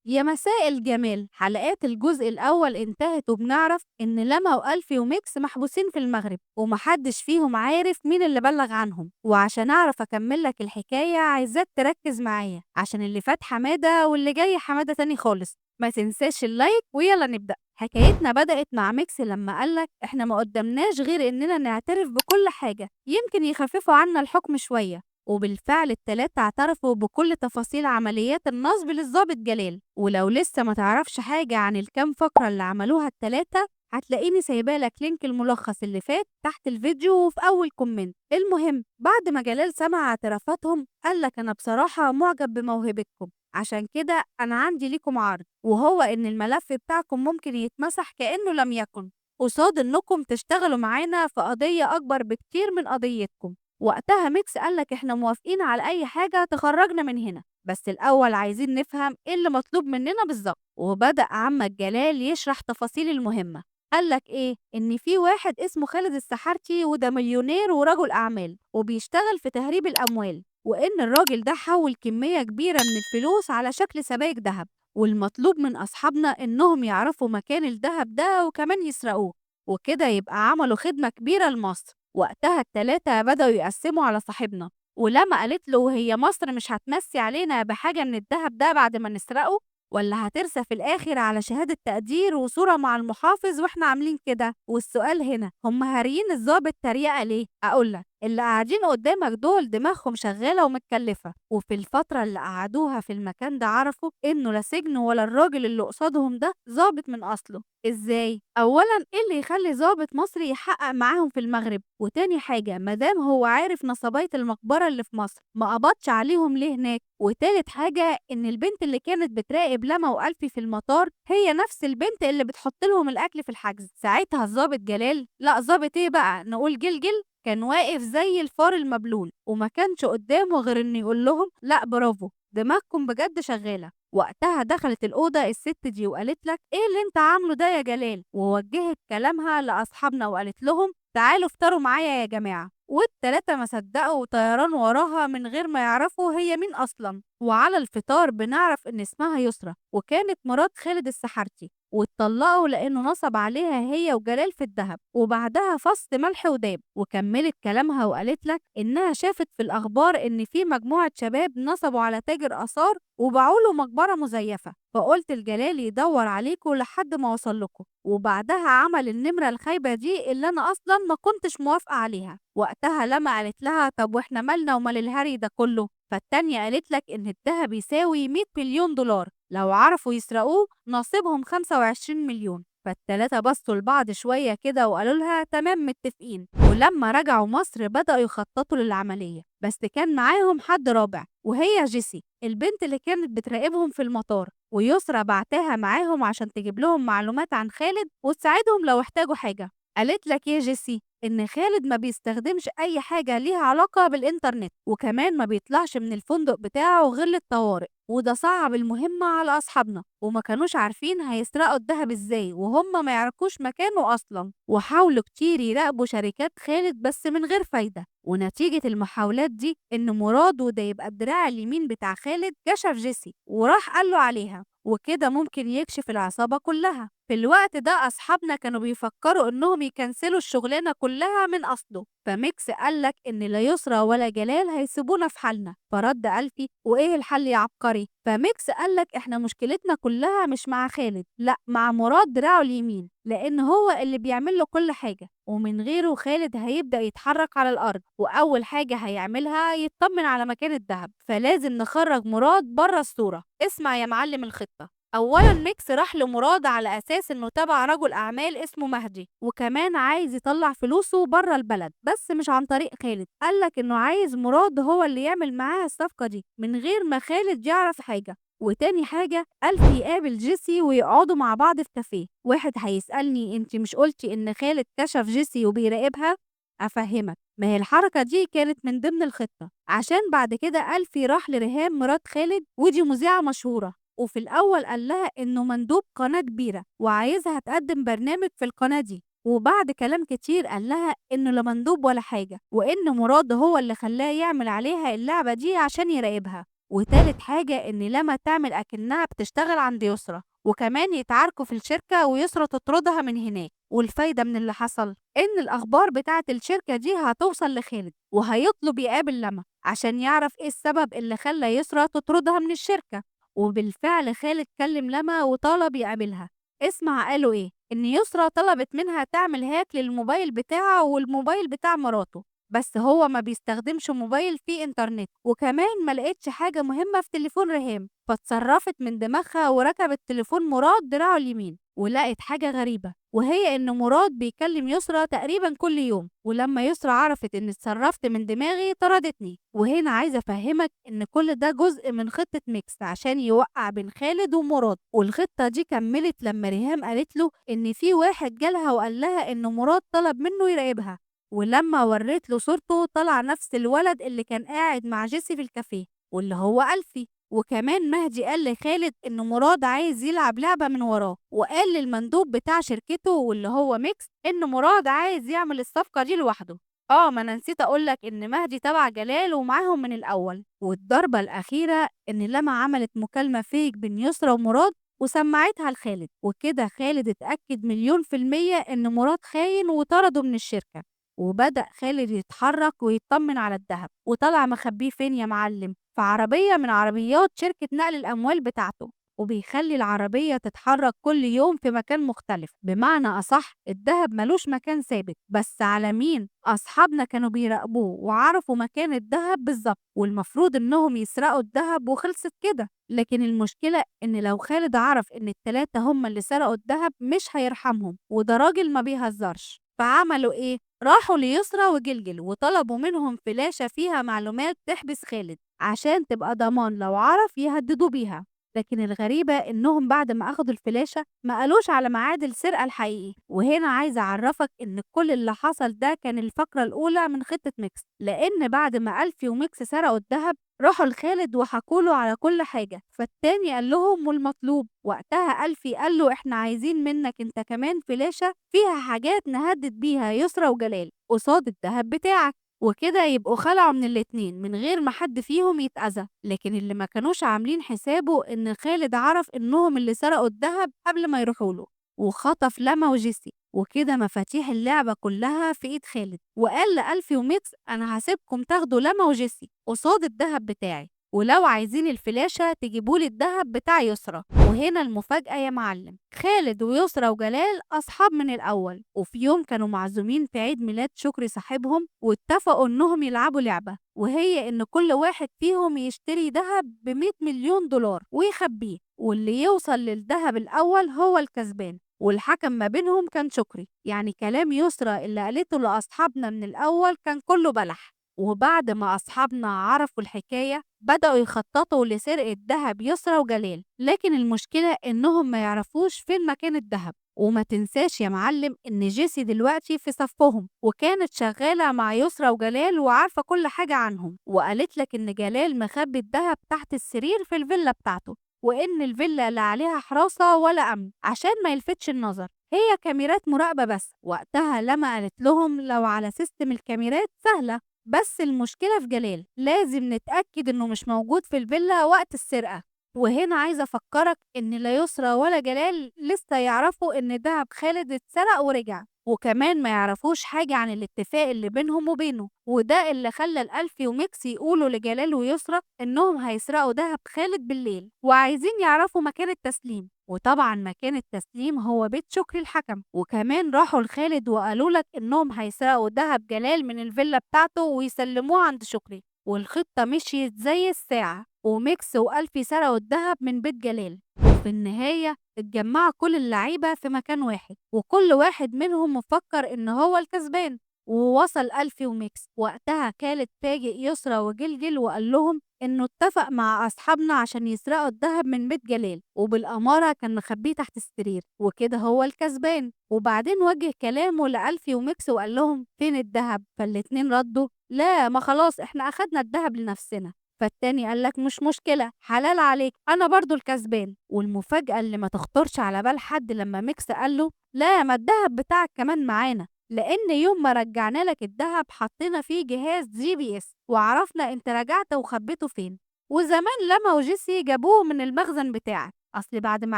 يا مساء الجمال. حلقات الجزء الأول انتهت وبنعرف إن لما وألفي وميكس محبوسين في المغرب ومحدش فيهم عارف مين اللي بلغ عنهم. وعشان أعرف أكمل لك الحكاية عايزاك تركز معايا عشان اللي فات حمادة واللي جاي حمادة تاني خالص. ما تنساش اللايك ويلا نبدأ. حكايتنا بدأت مع ميكس لما قالك إحنا ما قدمناش غير إننا نعترف بكل حاجة يمكن يخففوا عنا الحكم شوية. وبالفعل التلاتة اعترفوا بكل تفاصيل عمليات النصب للضابط جلال. ولو لسه ما تعرفش حاجة عن الكام فقرة اللي عملوها التلاتة هتلاقيني سايبالك لينك الملخص اللي فات تحت الفيديو وفي أول كومنت. المهم بعد ما جلال سمع اعترافاتهم قالك أنا بصراحة معجب بموهبتكم، عشان كده أنا عندي ليكم عرض، وهو إن الملف بتاعكم ممكن يتمسح كأنه لم يكن قصاد إنكم تشتغلوا معانا في قضية أكبر بكتير من قضيتكم. وقتها ميكس قالك إحنا موافقين على أي حاجة تخرجنا من هنا، بس الأول عايزين نفهم إيه اللي مطلوب مننا بالظبط. وبدأ عمك جلال يشرح تفاصيل المهمة. قالك إيه؟ إن في واحد اسمه خالد السحارتي وده مليونير ورجل أعمال وبيشتغل في تهريب الأموال، وإن الراجل ده حول كمية كبيرة من الفلوس على شكل سبائك ذهب، والمطلوب من أصحابنا إنهم يعرفوا مكان الذهب ده وكمان يسرقوه، وكده يبقى عملوا خدمة كبيرة لمصر. وقتها التلاتة بدأوا يقسموا على صاحبنا، ولما قالت له هي مصر مش هتمسي علينا بحاجة من الدهب ده بعد ما نسرقه، ولا هترسى في الآخر على شهادة تقدير وصورة مع المحافظ واحنا عاملين كده. والسؤال هنا هم هاريين الضابط تريقة ليه؟ أقولك اللي قاعدين قدامك دول دماغهم شغالة ومتكلفة، وفي الفترة اللي قعدوها في المكان ده عرفوا إنه لا سجن ولا الراجل اللي قصادهم ده ضابط من أصله. إزاي؟ أولا إيه اللي يخلي ضابط مصري يحقق معاهم في المغرب؟ وتاني حاجة مادام هو عارف نصباية المقبرة اللي في مصر ما قبضش عليهم ليه هناك؟ وتالت حاجة إن البنت اللي كانت بتراقب لما وألفي في المطار هي نفس البنت اللي بتحط لهم الأكل في الحجز. ساعتها الضابط جلال، لا ضابط إيه بقى، نقول جلجل، كان واقف زي الفار المبلول وما كانش قدامه غير إنه يقول لهم لا برافو دماغكم بجد شغالة. وقتها دخلت الأوضة الست دي وقالت لك إيه اللي أنت عامله ده يا جلال، ووجهت كلامها لأصحابنا وقالت لهم تعالوا افطروا معايا يا جماعة. والتلاتة ما صدقوا وطيران وراها من غير ما يعرفوا هي مين أصلا. وعلى الفطار بنعرف إن اسمها يسرا وكانت مرات خالد السحارتي، واتطلقوا لأنه نصب عليها هي وجلال في الدهب، وبعدها فص ملح وداب. وكملت كلامها وقالت لك إنها شافت في الأخبار إن في مجموعة شباب نصبوا على تاجر آثار وباعوا له مقبرة مزيفة، فقلت لجلال يدور عليكوا لحد ما وصل لكم، وبعدها عمل النمرة الخايبة دي اللي أنا أصلا ما كنتش موافقة عليها. وقتها لما قالت لها طب وإحنا مالنا ومال الهري ده كله؟ فالتانية قالت لك إن الدهب يساوي 100 مليون دولار، لو عرفوا يسرقوه نصيبهم 25 مليون. فالتلاتة بصوا لبعض شوية كده وقالوا لها تمام متفقين. ولما رجعوا مصر بدأوا يخططوا للعملية، بس كان معاهم حد رابع وهي جيسي البنت اللي كانت بتراقبهم في المطار، ويسرا بعتها معاهم عشان تجيب لهم معلومات عن خالد وتساعدهم لو احتاجوا حاجة. قالت لك يا جيسي إن خالد ما بيستخدمش أي حاجة ليها علاقة بالإنترنت، وكمان ما بيطلعش من الفندق بتاعه غير للطوارئ، وده صعب المهمة على أصحابنا وما كانوش عارفين هيسرقوا الدهب إزاي وهم ما يعرفوش مكانه أصلا. وحاولوا كتير يراقبوا شركات خالد بس من غير فايدة، ونتيجة المحاولات دي إن مراد وده يبقى الدراع اليمين بتاع خالد كشف جيسي وراح قاله عليها، وكده ممكن يكشف العصابة كلها. في الوقت ده أصحابنا كانوا بيفكروا إنهم يكنسلوا الشغلانة كلها من أصله، فميكس قالك إن لا يسرا ولا جلال هيسيبونا في حالنا. فرد ألفي وإيه الحل يا عبقري؟ فميكس قالك إحنا مشكلتنا كلها مش مع خالد، لأ مع مراد دراعه اليمين، لأن هو اللي بيعمل له كل حاجة، ومن غيره خالد هيبدأ يتحرك على الأرض، وأول حاجة هيعملها يطمن على مكان الذهب، فلازم نخرج مراد بره الصورة. اسمع يا معلم الخطة. أولا ميكس راح لمراد على أساس إنه تبع رجل أعمال اسمه مهدي، وكمان عايز يطلع فلوسه بره البلد بس مش عن طريق خالد. قالك إنه عايز مراد هو اللي يعمل معاه الصفقة دي من غير ما خالد يعرف حاجة. وتاني حاجة ألف يقابل جيسي ويقعدوا مع بعض في كافيه. واحد هيسألني انت مش قلتي إن خالد كشف جيسي وبيراقبها؟ أفهمك، ما هي الحركة دي كانت من ضمن الخطة عشان بعد كده ألفي راح لريهام مرات خالد ودي مذيعة مشهورة، وفي الأول قال لها إنه مندوب قناة كبيرة وعايزها تقدم برنامج في القناة دي، وبعد كلام كتير قال لها إنه لا مندوب ولا حاجة، وإن مراد هو اللي خلاه يعمل عليها اللعبة دي عشان يراقبها. وتالت حاجة إن لما تعمل أكنها بتشتغل عند يسرا، وكمان يتعاركوا في الشركة ويسرا تطردها من هناك. والفايدة من اللي حصل إن الأخبار بتاعة الشركة دي هتوصل لخالد، وهيطلب يقابل لما عشان يعرف إيه السبب اللي خلى يسرا تطردها من الشركة. وبالفعل خالد كلم لما وطلب يقابلها. اسمع قالوا إيه، إن يسرا طلبت منها تعمل هاك للموبايل بتاعه والموبايل بتاع مراته، بس هو ما بيستخدمش موبايل فيه إنترنت، وكمان ما لقيتش حاجة مهمة في تليفون ريهام، فاتصرفت من دماغها وركبت تليفون مراد دراعه اليمين، ولقت حاجة غريبة، وهي إن مراد بيكلم يسرا تقريبا كل يوم. ولما يسرا عرفت إن اتصرفت من دماغي طردتني. وهنا عايزة أفهمك إن كل ده جزء من خطة ميكس عشان يوقع بين خالد ومراد. والخطة دي كملت لما ريهام قالت له إن في واحد جالها وقال لها إن مراد طلب منه يراقبها، ولما وريت له صورته طلع نفس الولد اللي كان قاعد مع جيسي في الكافيه، واللي هو ألفي. وكمان مهدي قال لخالد إن مراد عايز يلعب لعبة من وراه، وقال للمندوب بتاع شركته واللي هو ميكس إن مراد عايز يعمل الصفقة دي لوحده. ما أنا نسيت أقولك إن مهدي تبع جلال ومعاهم من الأول. والضربة الأخيرة إن لما عملت مكالمة فيك بين يسرا ومراد وسمعتها لخالد، وكده خالد اتأكد مليون في المية إن مراد خاين وطرده من الشركة. وبدأ خالد يتحرك ويطمن على الدهب، وطلع مخبيه فين يا معلم؟ في عربية من عربيات شركة نقل الأموال بتاعته، وبيخلي العربية تتحرك كل يوم في مكان مختلف. بمعنى أصح الدهب ملوش مكان ثابت، بس على مين؟ أصحابنا كانوا بيراقبوه وعرفوا مكان الدهب بالظبط، والمفروض إنهم يسرقوا الدهب وخلصت كده. لكن المشكلة إن لو خالد عرف إن التلاتة هم اللي سرقوا الدهب مش هيرحمهم، وده راجل ما بيهزرش. فعملوا إيه؟ راحوا ليسرا وجلجل وطلبوا منهم فلاشة فيها معلومات تحبس خالد عشان تبقى ضمان لو عرف يهددوا بيها. لكن الغريبة إنهم بعد ما أخدوا الفلاشة ما قالوش على ميعاد السرقة الحقيقي. وهنا عايزة أعرفك إن كل اللي حصل ده كان الفقرة الأولى من خطة ميكس، لأن بعد ما ألفي وميكس سرقوا الذهب راحوا لخالد وحكوا له على كل حاجة، فالتاني قال لهم والمطلوب. وقتها ألفي قال له إحنا عايزين منك أنت كمان فلاشة فيها حاجات نهدد بيها يسرا وجلال قصاد الذهب بتاعك، وكده يبقوا خلعوا من الاتنين من غير ما حد فيهم يتأذى. لكن اللي ما كانوش عاملين حسابه إن خالد عرف إنهم اللي سرقوا الذهب قبل ما يروحوا له، وخطف لما وجيسي، وكده مفاتيح اللعبة كلها في إيد خالد. وقال لألفي وميكس أنا هسيبكم تاخدوا لما وجيسي قصاد الذهب بتاعي، ولو عايزين الفلاشة تجيبولي الذهب بتاع يسرا. وهنا المفاجأة يا معلم، خالد ويسرا وجلال أصحاب من الأول، وفي يوم كانوا معزومين في عيد ميلاد شكري صاحبهم، واتفقوا إنهم يلعبوا لعبة، وهي إن كل واحد فيهم يشتري ذهب ب100 مليون دولار ويخبيه، واللي يوصل للذهب الأول هو الكسبان. والحكم ما بينهم كان شكري. يعني كلام يسرا اللي قالته لأصحابنا من الأول كان كله بلح. وبعد ما أصحابنا عرفوا الحكاية بدأوا يخططوا لسرقة دهب يسرا وجلال، لكن المشكلة إنهم ما يعرفوش فين مكان الدهب. وما تنساش يا معلم إن جيسي دلوقتي في صفهم، وكانت شغالة مع يسرا وجلال وعارفة كل حاجة عنهم، وقالت لك إن جلال مخبي الدهب تحت السرير في الفيلا بتاعته، وإن الفيلا لا عليها حراسة ولا أمن عشان ما يلفتش النظر، هي كاميرات مراقبة بس. وقتها لما قالت لهم لو على سيستم الكاميرات سهلة، بس المشكلة في جلال، لازم نتأكد إنه مش موجود في الفيلا وقت السرقة. وهنا عايزة أفكرك إن لا يسرا ولا جلال لسه يعرفوا إن دهب خالد اتسرق ورجع، وكمان ما يعرفوش حاجة عن الاتفاق اللي بينهم وبينه، وده اللي خلى الألفي وميكس يقولوا لجلال ويسرا إنهم هيسرقوا دهب خالد بالليل وعايزين يعرفوا مكان التسليم. وطبعا مكان التسليم هو بيت شكري الحكم. وكمان راحوا لخالد وقالوا لك إنهم هيسرقوا دهب جلال من الفيلا بتاعته ويسلموه عند شكري. والخطة مشيت زي الساعة، وميكس وألفي سرقوا الدهب من بيت جلال، وفي النهاية اتجمعوا كل اللعيبة في مكان واحد، وكل واحد منهم مفكر إن هو الكسبان. ووصل ألفي وميكس وقتها كالت فاجئ يسرا وجلجل وقال لهم إنه اتفق مع أصحابنا عشان يسرقوا الدهب من بيت جلال، وبالأمارة كان مخبيه تحت السرير، وكده هو الكسبان. وبعدين وجه كلامه لألفي وميكس وقال لهم فين الدهب؟ فالاتنين ردوا لا ما خلاص احنا أخدنا الدهب لنفسنا. فالتاني قال لك مش مشكلة حلال عليك أنا برضو الكسبان. والمفاجأة اللي ما تخطرش على بال حد لما ميكس قال له لا ما الدهب بتاعك كمان معانا، لأن يوم ما رجعنا لك الدهب حطينا فيه جهاز GPS وعرفنا انت رجعت وخبيته فين. وزمان لما وجيسي جابوه من المخزن بتاعك. أصل بعد ما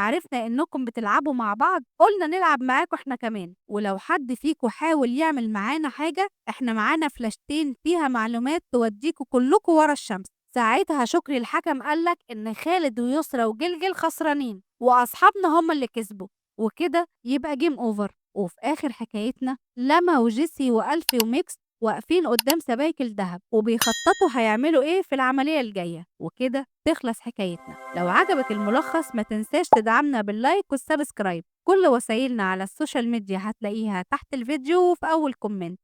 عرفنا إنكم بتلعبوا مع بعض قلنا نلعب معاكوا إحنا كمان، ولو حد فيكوا حاول يعمل معانا حاجة إحنا معانا فلاشتين فيها معلومات توديكوا كلكوا ورا الشمس. ساعتها شكري الحكم قالك إن خالد ويسرى وجلجل خسرانين وأصحابنا هم اللي كسبوا، وكده يبقى جيم أوفر. وفي آخر حكايتنا لما وجيسي وألفي وميكس واقفين قدام سبايك الدهب وبيخططوا هيعملوا ايه في العملية الجاية، وكده تخلص حكايتنا. لو عجبك الملخص ما تنساش تدعمنا باللايك والسبسكرايب. كل وسائلنا على السوشيال ميديا هتلاقيها تحت الفيديو وفي أول كومنت.